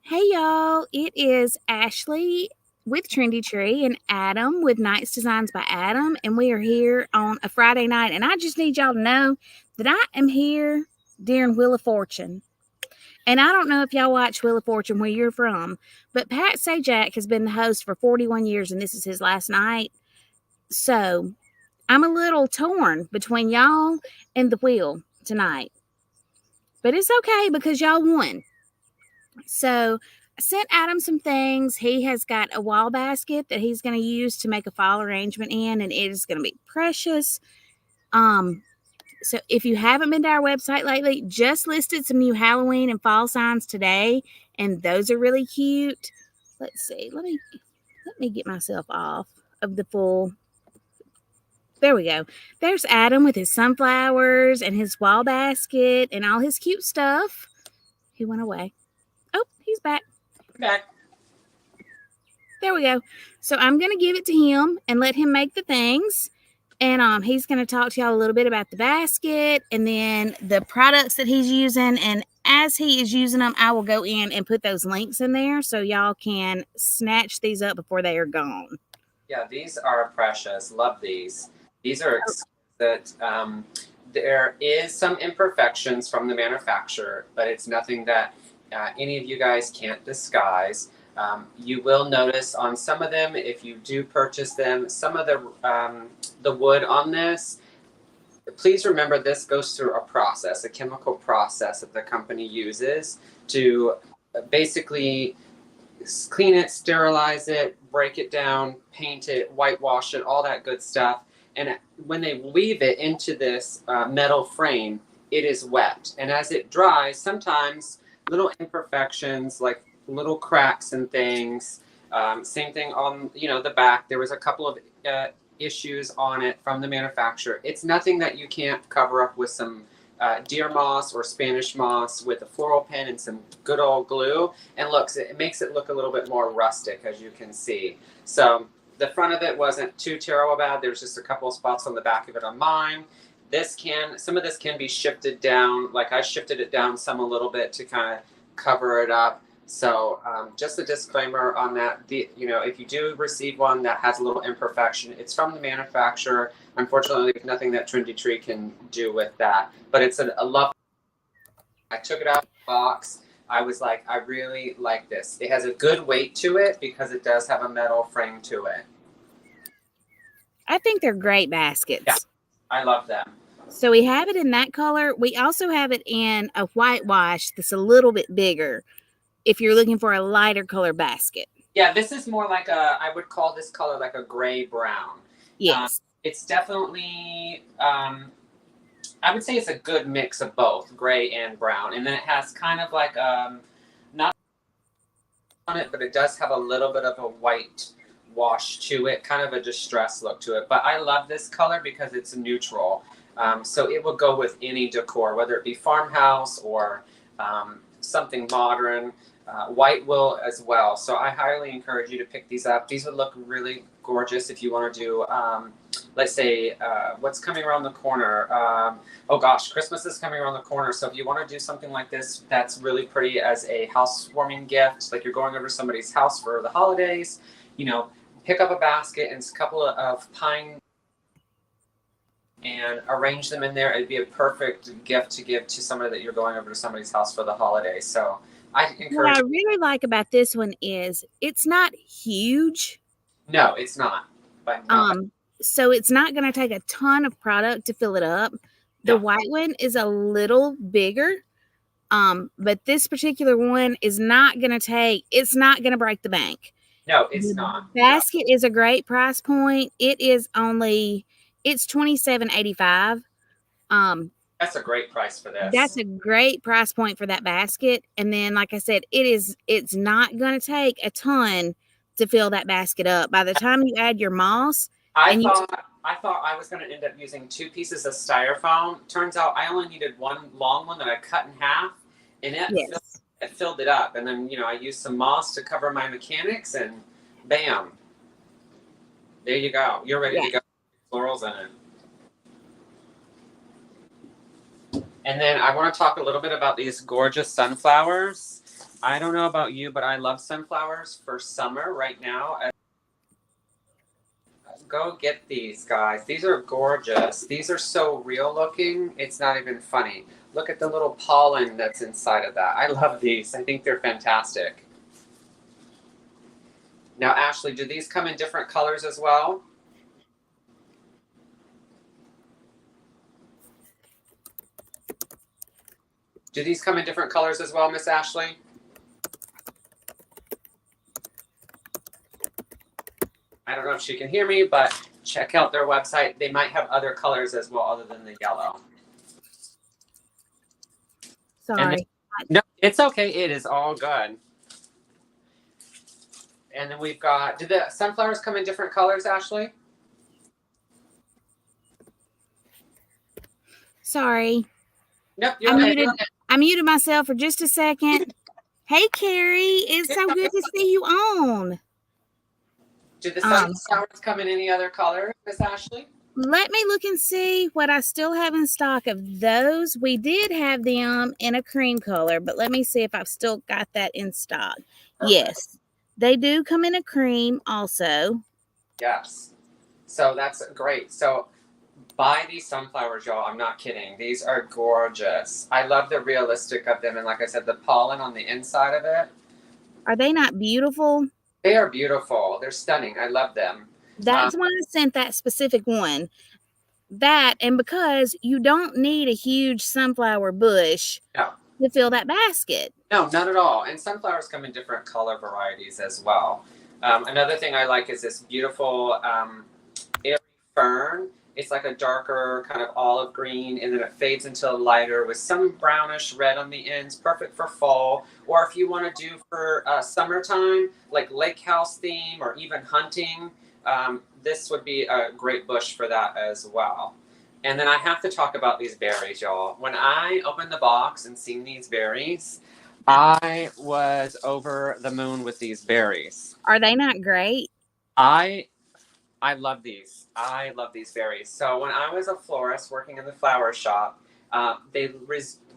Hey y'all, it is Ashley with Trendy and Adam with Nights Designs by Adam, and we are here on a Friday night. And I just need y'all to know that I am here during Wheel of Fortune. And I don't know if y'all watch Wheel of Fortune where you're from, but Pat Sajak has been the host for 41 years, and this is his last night. So I'm a little torn between y'all and the wheel tonight. But it's okay because y'all won. So I sent Adam some things. He has got a wall basket that he's going to use to make a fall arrangement in, and it is going to be precious. So if you haven't been to our website lately, just listed some new Halloween and fall signs today, and those are really cute. Let's see. Let me get myself off of the full. There we go. There's Adam with his sunflowers and his wall basket and all his cute stuff. He went away. Oh, he's back. Back. There we go. So I'm going to give it to him and let him make the things. And he's going to talk to y'all a little bit about the basket and then the products that he's using. And as he is using them, I will go in and put those links in there so y'all can snatch these up before they are gone. Yeah, these are precious. Love these. These are exquisite. There is some imperfections from the manufacturer, but it's nothing that any of you guys can't disguise. You will notice on some of them, if you do purchase them, some of the wood on this, please remember this goes through a process, a chemical process that the company uses to basically clean it, sterilize it, break it down, paint it, whitewash it, all that good stuff. And when they weave it into this metal frame, it is wet. And as it dries, sometimes little imperfections like little cracks and things. Same thing on the back. There was a couple of issues on it from the manufacturer. It's nothing that you can't cover up with some deer moss or Spanish moss with a floral pen and some good old glue. And it makes it look a little bit more rustic, as you can see. So the front of it wasn't too terrible bad. There's just a couple of spots on the back of it on mine. Some of this can be shifted down. Like I shifted it down some a little bit to kind of cover it up. So just a disclaimer on that. If you do receive one that has a little imperfection, it's from the manufacturer. Unfortunately, there's nothing that Trendy Tree can do with that. But it's a love. I took it out of the box. I was like, I really like this. It has a good weight to it because it does have a metal frame to it. I think they're great baskets. Yeah, I love them. So we have it in that color. We also have it in a whitewash that's a little bit bigger if you're looking for a lighter color basket. Yeah, this is more like I would call this color like a gray brown. Yes. It's definitely, I would say it's a good mix of both gray and brown. And then it has kind of like, not on it, but it does have a little bit of a white wash to it, kind of a distressed look to it. But I love this color because it's neutral. So it will go with any decor, whether it be farmhouse or something modern. White will as well. So I highly encourage you to pick these up. These would look really gorgeous if you want to do, let's say, what's coming around the corner. Oh gosh, Christmas is coming around the corner. So if you want to do something like this, that's really pretty as a housewarming gift, like you're going over to somebody's house for the holidays, pick up a basket and a couple of pine and arrange them in there. It'd be a perfect gift to give to somebody that you're going over to somebody's house for the holidays. So what I really like about this one is it's not huge. No, it's not. But so it's not going to take a ton of product to fill it up. The white one is a little bigger. But this particular one is not going to break the bank. No, it's not. Basket is a great price point. It's $27.85. That's a great price for this. That's a great price point for that basket. And then, like I said, it's not going to take a ton to fill that basket up. By the time you add your moss, I thought I was going to end up using 2 pieces of styrofoam. Turns out I only needed one long one that I cut in half, and it filled it up. And then I used some moss to cover my mechanics, and bam, there you go. You're ready to go. Florals in it. And then I want to talk a little bit about these gorgeous sunflowers. I don't know about you, but I love sunflowers for summer right now. Go get these, guys. These are gorgeous. These are so real looking. It's not even funny. Look at the little pollen that's inside of that. I love these. I think they're fantastic. Now, Ashley, do these come in different colors as well? Do these come in different colors as well, Miss Ashley? I don't know if she can hear me, but check out their website. They might have other colors as well other than the yellow. Sorry. No, it's okay. It is all good. And then we've got, did the sunflowers come in different colors, Ashley? Sorry. Nope, you're okay. I muted myself for just a second. Hey, Carrie. It's so good to see you on. Did the sunflowers come in any other color, Miss Ashley? Let me look and see what I still have in stock of those. We did have them in a cream color, but let me see if I've still got that in stock. Perfect. Yes, they do come in a cream also. Yes. So that's great. So buy these sunflowers, y'all. I'm not kidding. These are gorgeous. I love the realistic of them. And like I said, the pollen on the inside of it. Are they not beautiful? They are beautiful. They're stunning. I love them. That's why I sent that specific one. That, and because you don't need a huge sunflower bush to fill that basket. No, not at all. And sunflowers come in different color varieties as well. Another thing I like is this beautiful airy fern. It's like a darker kind of olive green, and then it fades into a lighter with some brownish red on the ends, perfect for fall. Or if you want to do for summertime, like lake house theme or even hunting, this would be a great bush for that as well. And then I have to talk about these berries, y'all. When I opened the box and seen these berries, I was over the moon with these berries. Are they not great? I love these. I love these berries. So when I was a florist working in the flower shop, they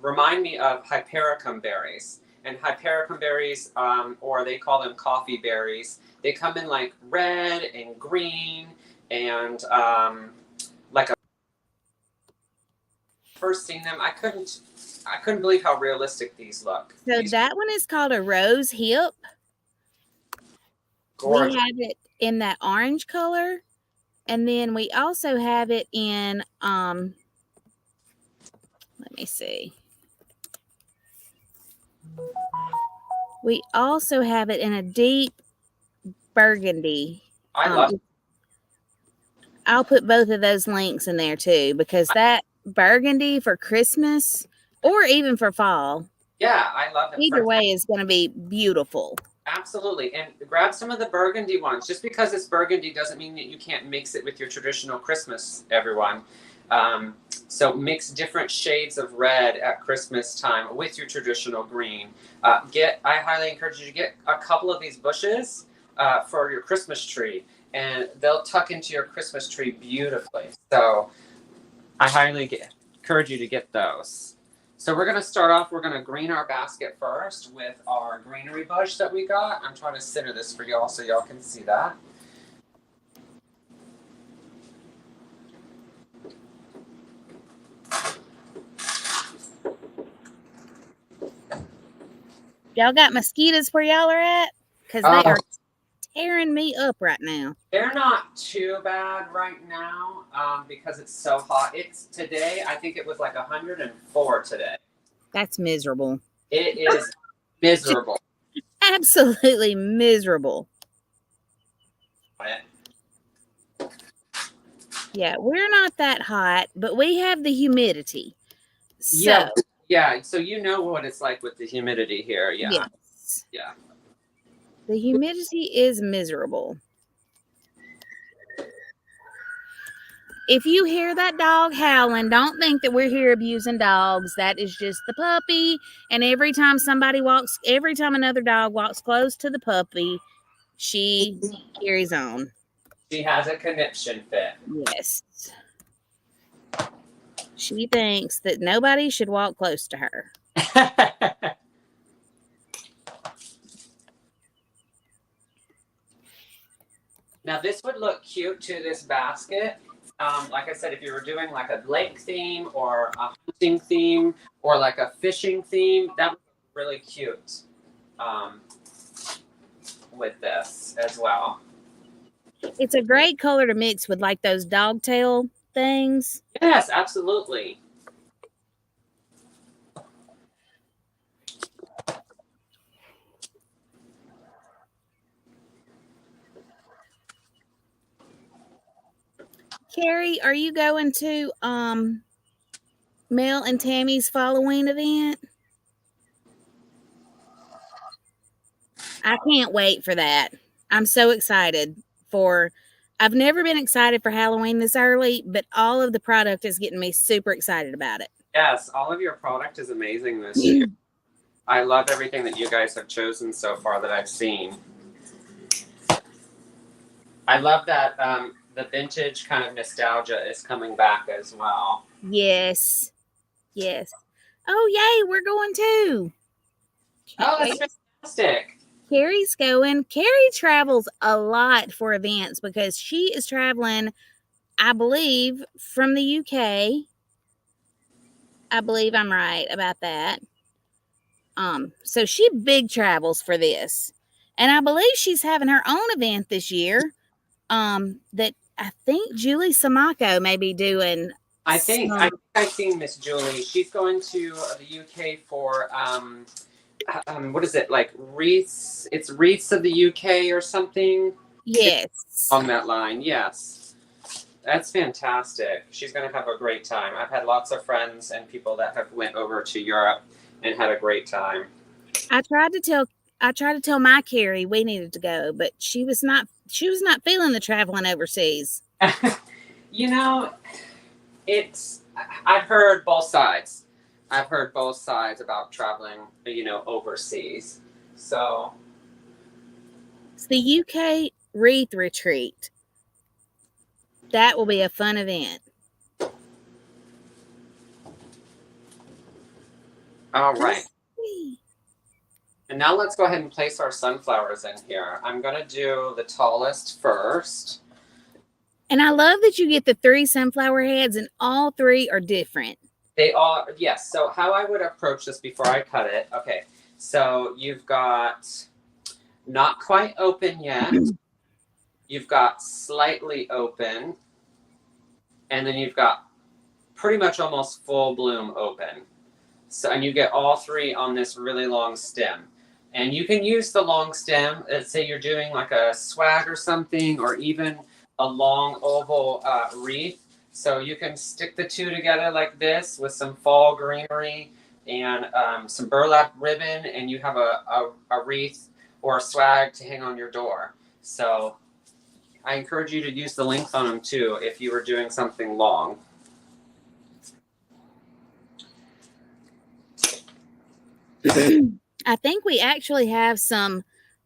remind me of hypericum berries. And hypericum berries, or they call them coffee berries, they come in like red and green and like a first seen them, I couldn't believe how realistic these look. So that one is called a rose hip. Gorgeous. We have it in that orange color, and then we also have it in let me see. We also have it in a deep burgundy. I love it. I'll put both of those links in there too, because that burgundy for Christmas or even for fall. Yeah, I love it. Either way is going to be beautiful. Absolutely. And grab some of the burgundy ones. Just because it's burgundy doesn't mean that you can't mix it with your traditional Christmas, everyone. So mix different shades of red at Christmas time with your traditional green. I highly encourage you to get a couple of these bushes for your Christmas tree, and they'll tuck into your Christmas tree beautifully. So I highly encourage you to get those. So we're going to start off, we're going to green our basket first with our greenery bush that we got. I'm trying to center this for y'all so y'all can see that. Y'all got mosquitoes where y'all are at? Because they are tearing me up right now. They're not too bad right now because it's so hot. It's today, I think it was like 104 today. That's miserable. It is miserable. Absolutely miserable. Yeah, we're not that hot, but we have the humidity. So, yeah. So you know what it's like with the humidity here. Yeah. Yes. Yeah. The humidity is miserable. If you hear that dog howling, don't think that we're here abusing dogs. That is just the puppy. And every time another dog walks close to the puppy, she carries on. She has a conniption fit. Yes. She thinks that nobody should walk close to her. Now this would look cute to this basket. Like I said, if you were doing like a lake theme or a hunting theme or like a fishing theme, that would be really cute um, with this as well. It's a great color to mix with like those dogtail things. Yes, absolutely. Carrie, are you going to Mel and Tammy's Halloween event? I can't wait for that. I'm so excited for I've never been excited for Halloween this early, but all of the product is getting me super excited about it. Yes, all of your product is amazing this year. I love everything that you guys have chosen so far that I've seen. I love that the vintage kind of nostalgia is coming back as well. Yes. Yes. Oh, yay, we're going too. Oh, that's fantastic. Carrie's going. Carrie travels a lot for events because she is traveling, I believe, from the UK. I believe I'm right about that. So she big travels for this. And I believe she's having her own event this year. That I think Julie Samako may be doing. I think I've seen Miss Julie. She's going to the UK for what is it, like wreaths? It's wreaths of the UK or something. Yes. On that line, yes. That's fantastic. She's going to have a great time. I've had lots of friends and people that have went over to Europe and had a great time. I tried to tell my Carrie we needed to go, but she was not feeling the traveling overseas. You know, I've heard both sides. I've heard both sides about traveling, overseas. So It's the UK wreath retreat. That will be a fun event. All right. And now let's go ahead and place our sunflowers in here. I'm going to do the tallest first. And I love that you get the 3 sunflower heads and all 3 are different. They are, yes. So how I would approach this before I cut it. Okay. So you've got not quite open yet. You've got slightly open. And then you've got pretty much almost full bloom open. So, and you get all 3 on this really long stem. And you can use the long stem, let's say you're doing like a swag or something, or even a long oval wreath. So you can stick the 2 together like this with some fall greenery and some burlap ribbon, and you have a wreath or a swag to hang on your door. So I encourage you to use the length on them too if you were doing something long. I think we actually have some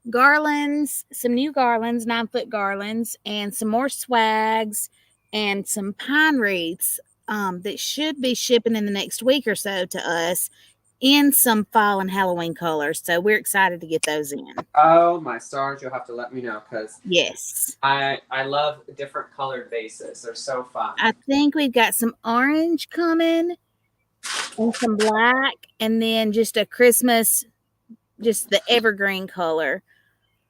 garlands, some new garlands, 9-foot garlands, and some more swags and some pine wreaths that should be shipping in the next week or so to us in some fall and Halloween colors. So we're excited to get those in. Oh, my stars, you'll have to let me know because yes, I love different colored vases. They're so fun. I think we've got some orange coming and some black, and then just a Christmas, just the evergreen color.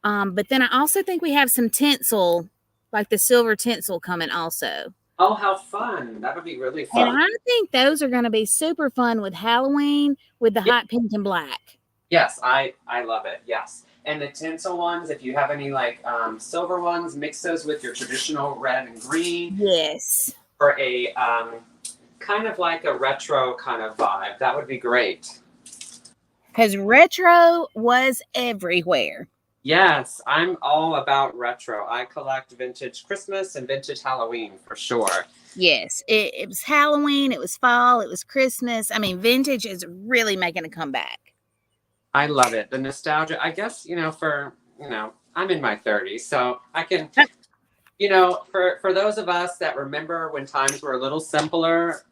But then I also think we have some tinsel, like the silver tinsel coming also. Oh, how fun. That would be really fun. And I think those are going to be super fun with Halloween with the hot pink and black. Yes, I love it. Yes. And the tinsel ones, if you have any like silver ones, mix those with your traditional red and green. Yes. For a kind of like a retro kind of vibe. That would be great. Because retro was everywhere. Yes, I'm all about retro. I collect vintage Christmas and vintage Halloween for sure. Yes, it was Halloween, it was fall, it was Christmas. I mean, vintage is really making a comeback. I love it. The nostalgia, I guess, I'm in my 30s, so I can, for those of us that remember when times were a little simpler,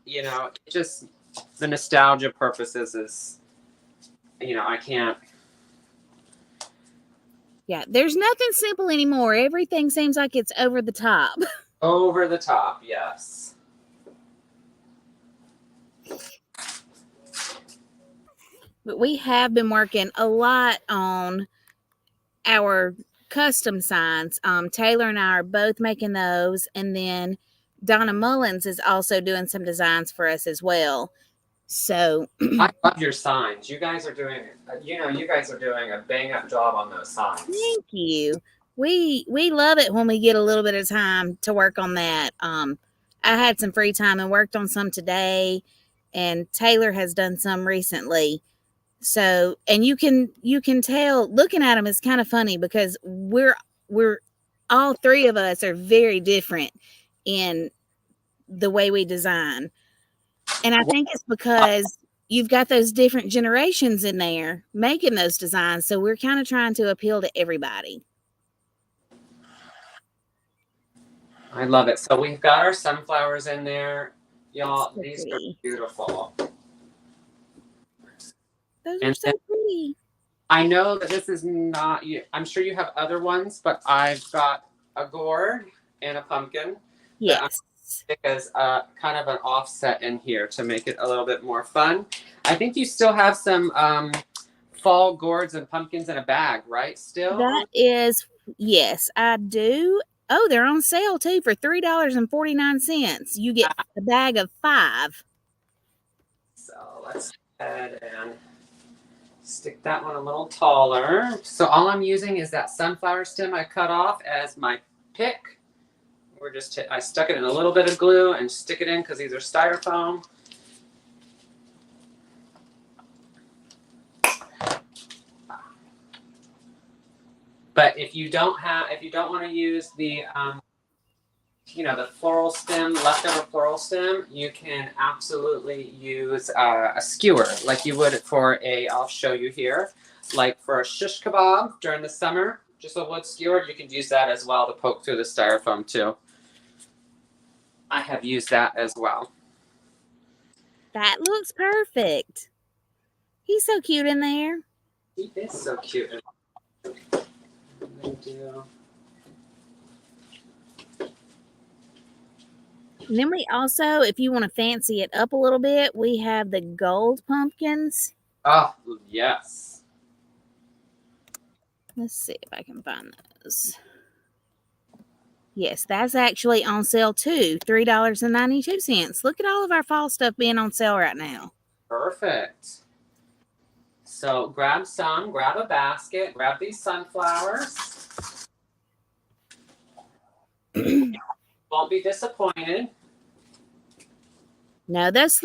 just the nostalgia purposes is, I can't. Yeah, there's nothing simple anymore. Everything seems like it's over the top. Over the top, yes. But we have been working a lot on our custom signs. Taylor and I are both making those, and then Donna Mullins is also doing some designs for us as well. So I love your signs. You guys are doing, you guys are doing a bang up job on those signs. thank you. We love it when we get a little bit of time to work on that. I had some free time and worked on some today, and Taylor has done some recently. So, and you can tell looking at them is kind of funny because we're all three of us are very different in the way we design. And I think it's because you've got those different generations in there making those designs. So we're kind of trying to appeal to everybody. I love it. So we've got our sunflowers in there. Y'all, So these are pretty. beautiful. Those are And so pretty. I know that this is not, I'm sure you have other ones, but I've got a gourd and a pumpkin. Yes. Because kind of an offset in here to make it a little bit more fun. I think you still have some fall gourds and pumpkins in a bag, right? Still? That is, yes, I do. Oh, they're on sale too for $3.49. You get a bag of 5. So let's go ahead and stick that one a little taller. So all I'm using is that sunflower stem I cut off as my pick. I stuck it in a little bit of glue and stick it in because these are styrofoam. But if you don't want to use the the floral stem, leftover floral stem, you can absolutely use a skewer like you would I'll show you here, like for a shish kebab during the summer, just a wood skewer. You can use that as well to poke through the styrofoam too. I have used that as well. That looks perfect. He's so cute in there. He is so cute. And then we also, if you want to fancy it up a little bit, we have the gold pumpkins. Oh, yes. Let's see if I can find those. Yes, that's actually on sale too. $3.92. Look at all of our fall stuff being on sale right now. Perfect. So grab a basket, grab these sunflowers. Won't be disappointed. No, those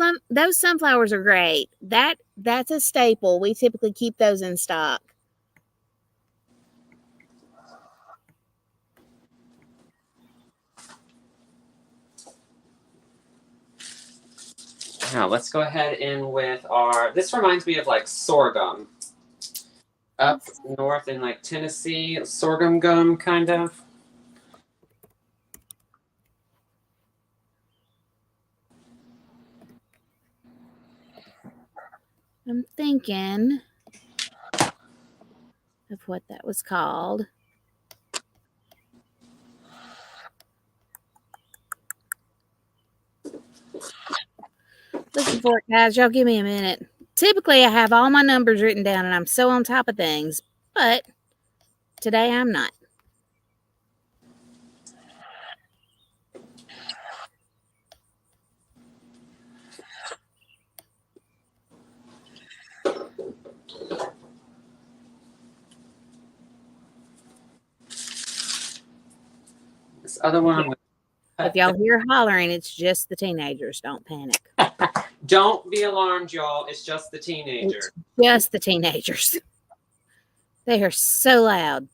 sunflowers are great. That's a staple. We typically keep those in stock. Now let's go ahead in with this reminds me of like sorghum. Up north in like Tennessee, sorghum gum kind of. I'm thinking of what that was called. Looking for it, guys. Y'all give me a minute. Typically, I have all my numbers written down and I'm so on top of things, but today I'm not. This other one. If y'all hear hollering, it's just the teenagers. Don't panic. Don't be alarmed, y'all. It's just the teenager. It's just the teenagers. They are so loud.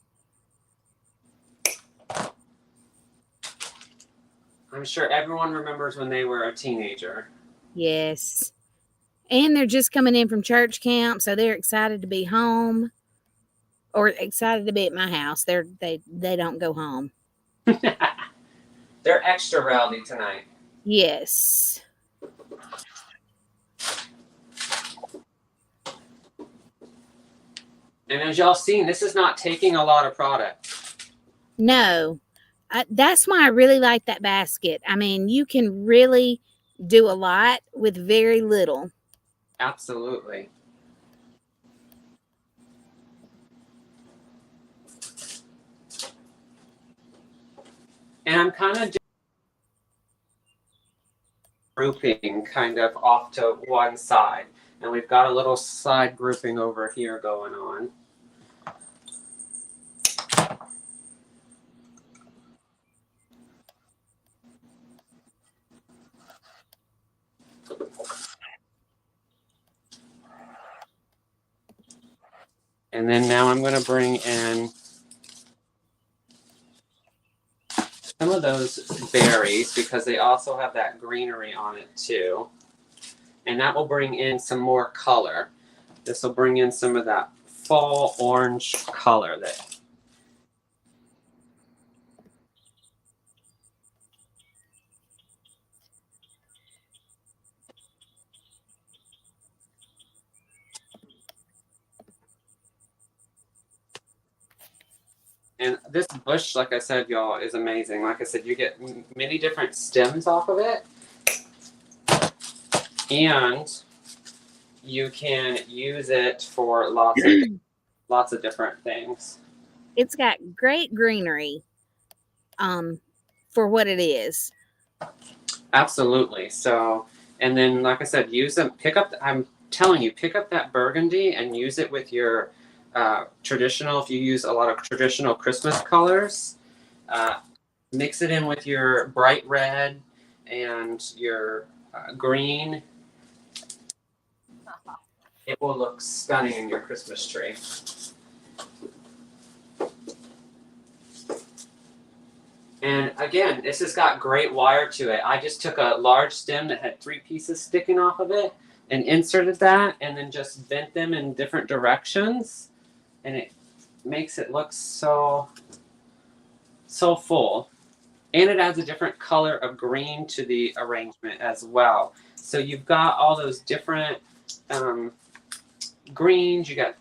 I'm sure everyone remembers when they were a teenager. Yes. And they're just coming in from church camp, so they're excited to be home or excited to be at my house. They don't go home. They're extra rowdy tonight. Yes. And as y'all seen, this is not taking a lot of product. No, that's why I really like that basket. I mean, you can really do a lot with very little. Absolutely. And I'm kind of grouping kind of off to one side. And we've got a little side grouping over here going on. And then now I'm going to bring in some of those berries because they also have that greenery on it too. And that will bring in some more color. This will bring in some of that fall orange color that and this bush, like I said, y'all, is amazing. Like I said, you get many different stems off of it. And you can use it for lots of different things. It's got great greenery for what it is. Absolutely. So, and then like I said, use them. I'm telling you, pick up that burgundy and use it with your traditional. If you use a lot of traditional Christmas colors, mix it in with your bright red and your green. It will look stunning in your Christmas tree. And again, this has got great wire to it. I just took a large stem that had 3 pieces sticking off of it and inserted that and then just bent them in different directions. And it makes it look so full. And it adds a different color of green to the arrangement as well. So you've got all those different greens. You got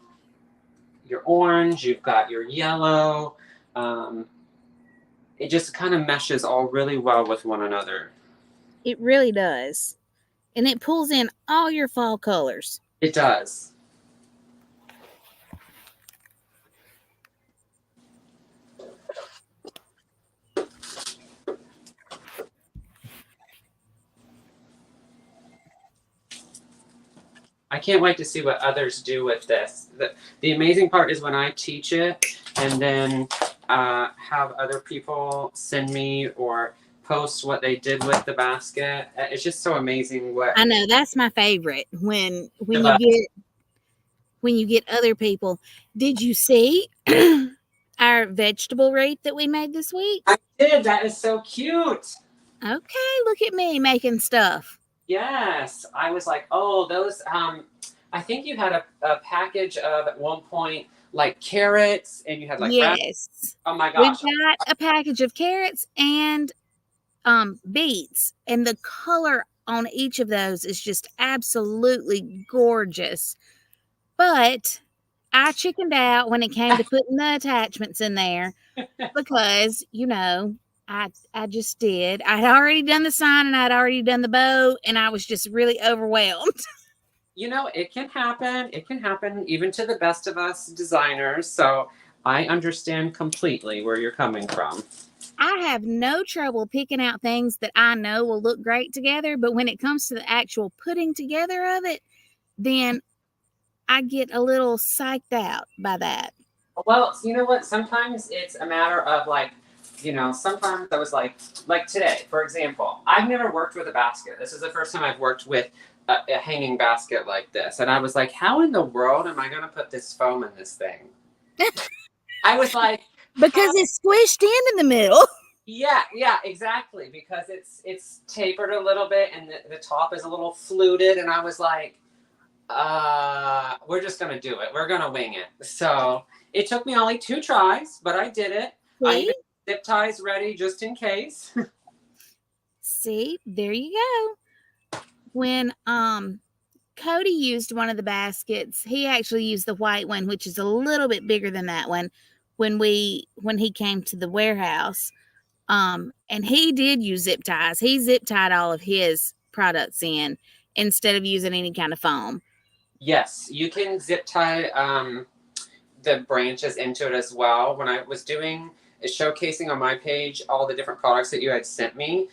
your orange, you've got your yellow. It just kind of meshes all really well with one another. It really does. And it pulls in all your fall colors. It does. I can't wait to see what others do with this. The amazing part is when I teach it and then have other people send me or post what they did with the basket. It's just so amazing what I know, that's my favorite when you get other people. Did you see our vegetable wreath that we made this week? I did. That is so cute. Okay, look at me making stuff. Yes, I was like, oh, those. I think you had a package of at one point like carrots, and you had like yes. Oh my We've gosh! got a package of carrots and beets, and the color on each of those is just absolutely gorgeous. But I chickened out when it came to putting the attachments in there because, I just did. I'd already done the sign and I'd already done the bow, and I was just really overwhelmed. It can happen. It can happen even to the best of us designers. So I understand completely where you're coming from. I have no trouble picking out things that I know will look great together, but when it comes to the actual putting together of it, then I get a little psyched out by that. Well, you know what? Sometimes it's a matter of sometimes I was like today, for example, I've never worked with a basket. This is the first time I've worked with a hanging basket like this. And I was like, how in the world am I going to put this foam in this thing? I was like, because it's squished in the middle. Yeah, exactly. Because it's tapered a little bit and the top is a little fluted. And I was like, we're just going to do it. We're going to wing it. So it took me only 2 tries, but I did it. See? I even had zip ties ready just in case. See, there you go. When Cody used one of the baskets. He actually used the white one, which is a little bit bigger than that one when he came to the warehouse. And he did use zip ties. He zip tied all of his products in instead of using any kind of foam. Yes, you can zip tie the branches into it as well. When I was doing showcasing on my page all the different products that you had sent me,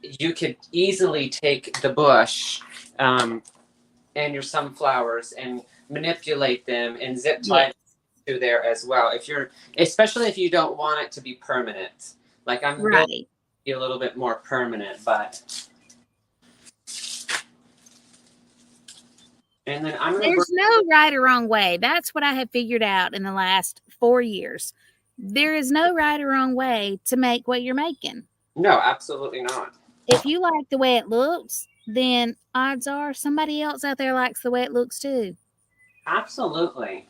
you could easily take the bush and your sunflowers and manipulate them and zip tie Yes. to there as well. If you're, especially if you don't want it to be permanent, like I'm building Right. it a little bit more permanent, but. And then I'm gonna. There's no right or wrong way. That's what I have figured out in the last 4 years. There is no right or wrong way to make what you're making. No, absolutely not. If you like the way it looks, then odds are somebody else out there likes the way it looks too. Absolutely.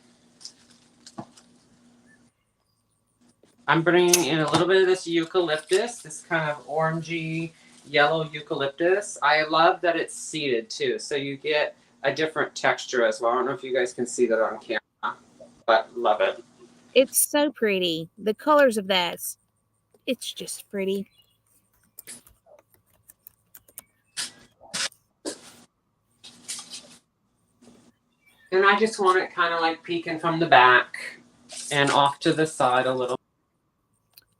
I'm bringing in a little bit of this eucalyptus, this kind of orangey yellow eucalyptus. I love that it's seeded too, so you get a different texture as well. I don't know if you guys can see that on camera, but love it. It's so pretty. The colors of that, it's just pretty. And I just want it kind of like peeking from the back and off to the side a little.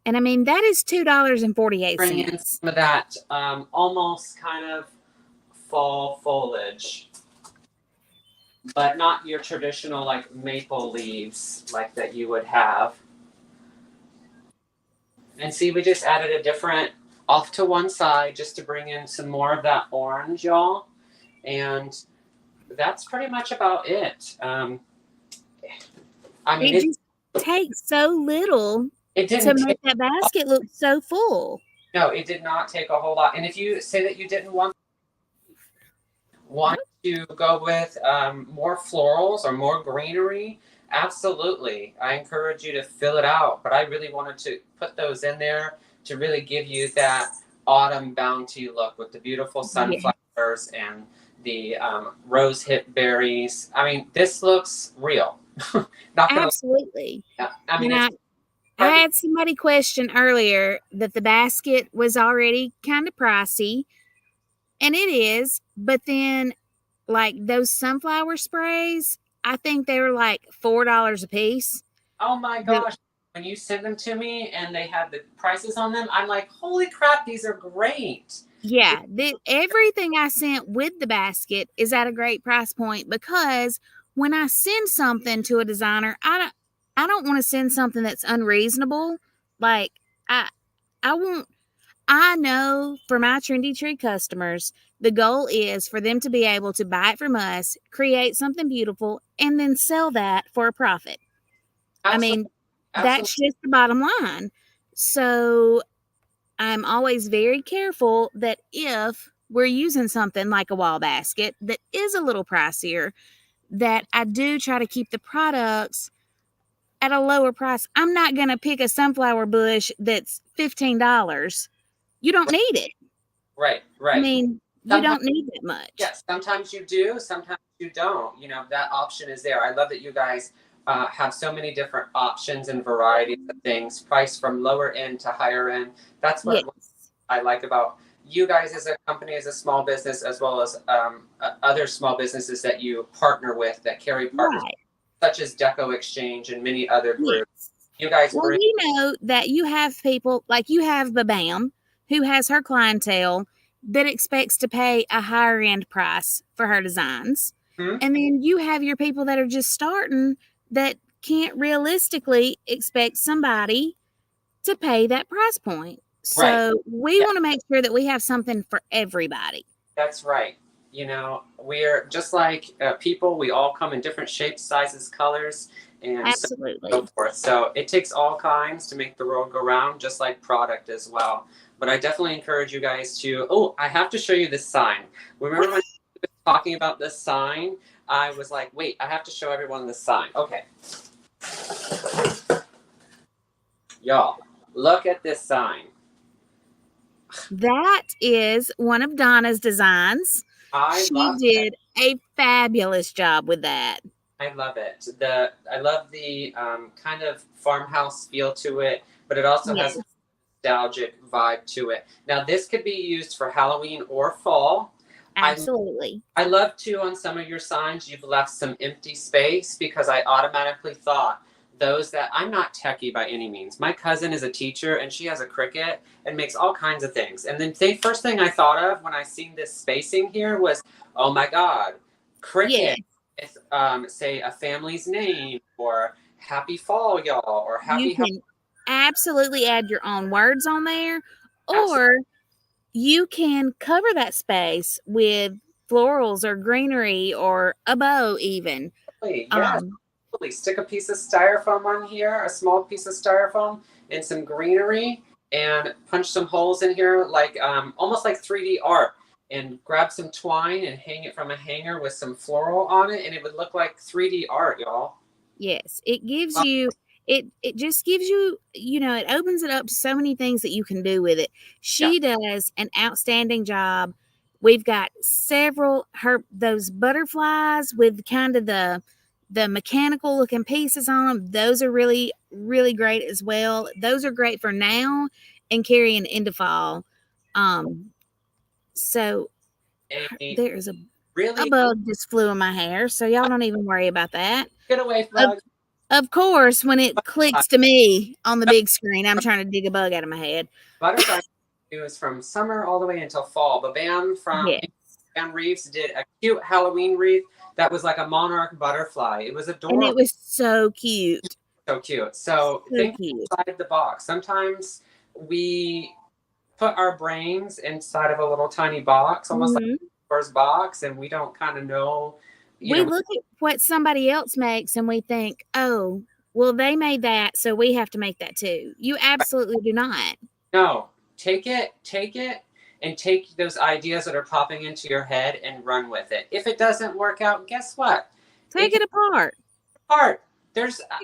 And I mean, that is $2.48. Bring in some of that almost kind of fall foliage, but not your traditional like maple leaves like that you would have. And see, we just added a different off to one side just to bring in some more of that orange, y'all. And that's pretty much about it. I mean, it just takes so little to make that basket look so full. No, it did not take a whole lot. And if you say that you didn't want to go with more florals or more greenery, absolutely. I encourage you to fill it out. But I really wanted to put those in there to really give you that autumn bounty look with the beautiful sunflowers and the rose hip berries. I mean, this looks real. Absolutely. I mean, I had somebody question earlier that the basket was already kind of pricey, and it is, but then like those sunflower sprays, I think they were like $4 a piece. Oh my gosh. When you sent them to me and they had the prices on them, I'm like, holy crap, these are great. Yeah, everything I sent with the basket is at a great price point, because when I send something to a designer, I don't want to send something that's unreasonable. Like I know for my Trendy Tree customers, the goal is for them to be able to buy it from us, create something beautiful, and then sell that for a profit. Absolutely. I mean, that's just the bottom line. So I'm always very careful that if we're using something like a wall basket that is a little pricier, that I do try to keep the products at a lower price. I'm not going to pick a sunflower bush that's $15. You don't need it. Right. I mean, you don't need that much. Yes, sometimes you do, sometimes you don't. You know, that option is there. I love that you guys have so many different options and varieties of things, priced from lower end to higher end. That's what I like about you guys as a company, as a small business, as well as other small businesses that you partner with that carry partners, such as Deco Exchange and many other groups. You guys we know that you have people like you have Babam, who has her clientele that expects to pay a higher end price for her designs. And then you have your people that are just starting that can't realistically expect somebody to pay that price point. So we want to make sure that we have something for everybody. That's right. You know, we're just like people. We all come in different shapes, sizes, colors, and so forth. So it takes all kinds to make the world go round, just like product as well. But I definitely encourage you guys to, oh, I have to show you this sign. Remember when I was talking about this sign? I was like, wait, I have to show everyone this sign. Okay. Y'all, look at this sign. That is one of Donna's designs. I She love it. did a fabulous job with that. I love it. I love the kind of farmhouse feel to it, but it also has a Yes, nostalgic vibe to it. Now, this could be used for Halloween or fall. I absolutely. I love too on some of your signs you've left some empty space because I automatically thought those that I'm not techie by any means. My cousin is a teacher and she has a Cricut and makes all kinds of things. And then the first thing I thought of when I seen this spacing here was, oh my God, Cricut Yes, with say a family's name or Happy Fall, y'all, or you Happy Halloween. can absolutely add your own words on there, Absolutely, or you can cover that space with florals or greenery or a bow, even. yes. Um, Absolutely. Stick a piece of styrofoam on here, a small piece of styrofoam, and some greenery, and punch some holes in here, like almost like 3D art. And grab some twine and hang it from a hanger with some floral on it, and it would look like 3D art, y'all. yes, it gives Uh, you it just gives you, it opens it up to so many things that you can do with it. yeah, She does an outstanding job. We've got several her those butterflies with kind of the mechanical looking pieces on them. Those are really really great as well. Those are great for now and carrying into fall. Um, so a there's a really bug just flew in my hair, so y'all don't even worry about that. get away Of, bug. of course, when it Uh, clicks to me on the big screen, I'm trying to dig a bug out of my head. Butterfly is from summer all the way until fall. But Bam from Yeah, Bam Reeves did a cute Halloween wreath that was like a monarch butterfly. It was and adorable. it was so cute, So cute. So so think cute. outside the box. Sometimes we put our brains inside of a little tiny box, almost like Mhm. a Pandora's box, and we don't kind of know, you We know, look at what somebody else makes and we think, oh, well, they made that, so we have to make that too. You absolutely do not. no, take it, and take those ideas that are popping into your head and run with it. If it doesn't work out, guess what? It Take it apart. art.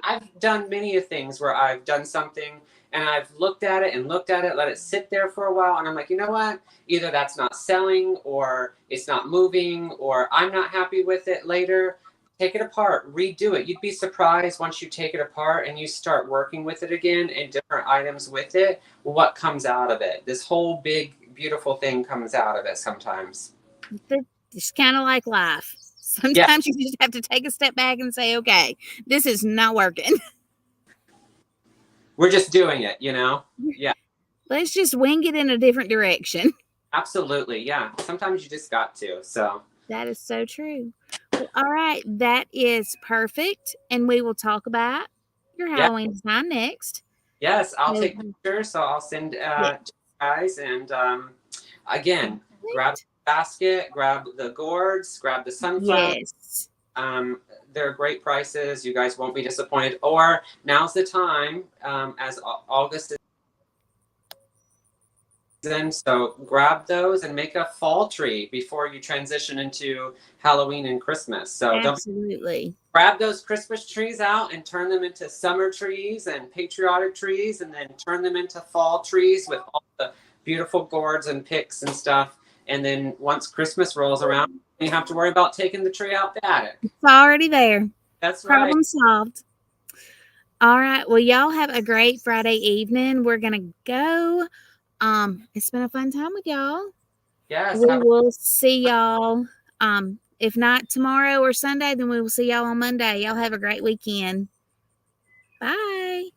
I've done many of things where I've done something and I've looked at it and looked at it, let it sit there for a while, and I'm like, you know what? Either that's not selling or it's not moving or I'm not happy with it later. Take it apart, redo it. You'd be surprised once you take it apart and you start working with it again and different items with it, what comes out of it. This whole big, beautiful thing comes out of it sometimes. It's kind of like life. Yeah, Sometimes you just have to take a step back and say, okay, this is not working. we're just doing it, you know? Yeah. Let's just wing it in a different direction. Absolutely. Yeah. Sometimes you just got to. So, That is so true. Well, all right, that is perfect. And we will talk about your yeah. Halloween design next. Yes, I'll So, take pictures. So I'll send yeah, to you guys. And again, grab the perfect. basket, grab the gourds, grab the sunflower. Yes. Um, they're great prices. You guys won't be disappointed. Or now's the time, as August is in. So grab those and make a fall tree before you transition into Halloween and Christmas. So don't Absolutely. grab those Christmas trees out and turn them into summer trees and patriotic trees, and then turn them into fall trees with all the beautiful gourds and picks and stuff. And then once Christmas rolls around, you have to worry about taking the tree out the attic. It's already there. That's right. Problem solved. All right. Well, y'all have a great Friday evening. We're going to go. It's been a fun time with y'all. Yes. We will see y'all. If not tomorrow or Sunday, then we will see y'all on Monday. Y'all have a great weekend. Bye.